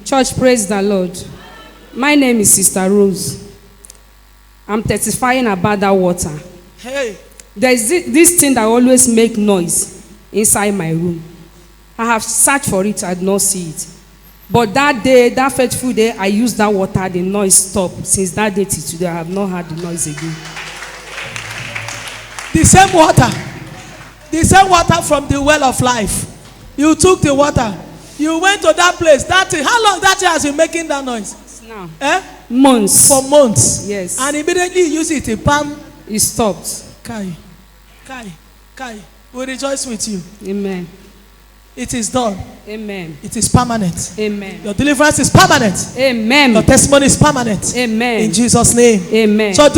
Church, praise the Lord. My name is Sister Rose. I'm testifying about that water. Hey. There is this thing that always make noise inside my room. I have searched for it, I did not see it. But that day, that fateful day, I used that water, the noise stopped. Since that day till today, I have not heard the noise again. The same water. The same water from the well of life. You took the water. You went to that place. That thing, how long that thing has been making that noise? Now. Months. For months. Yes. And immediately you use it in palm. It stopped. Kai. We rejoice with you. Amen. It is done. Amen. It is permanent. Amen. Your deliverance is permanent. Amen. Your testimony is permanent. Amen. In Jesus' name. Amen. So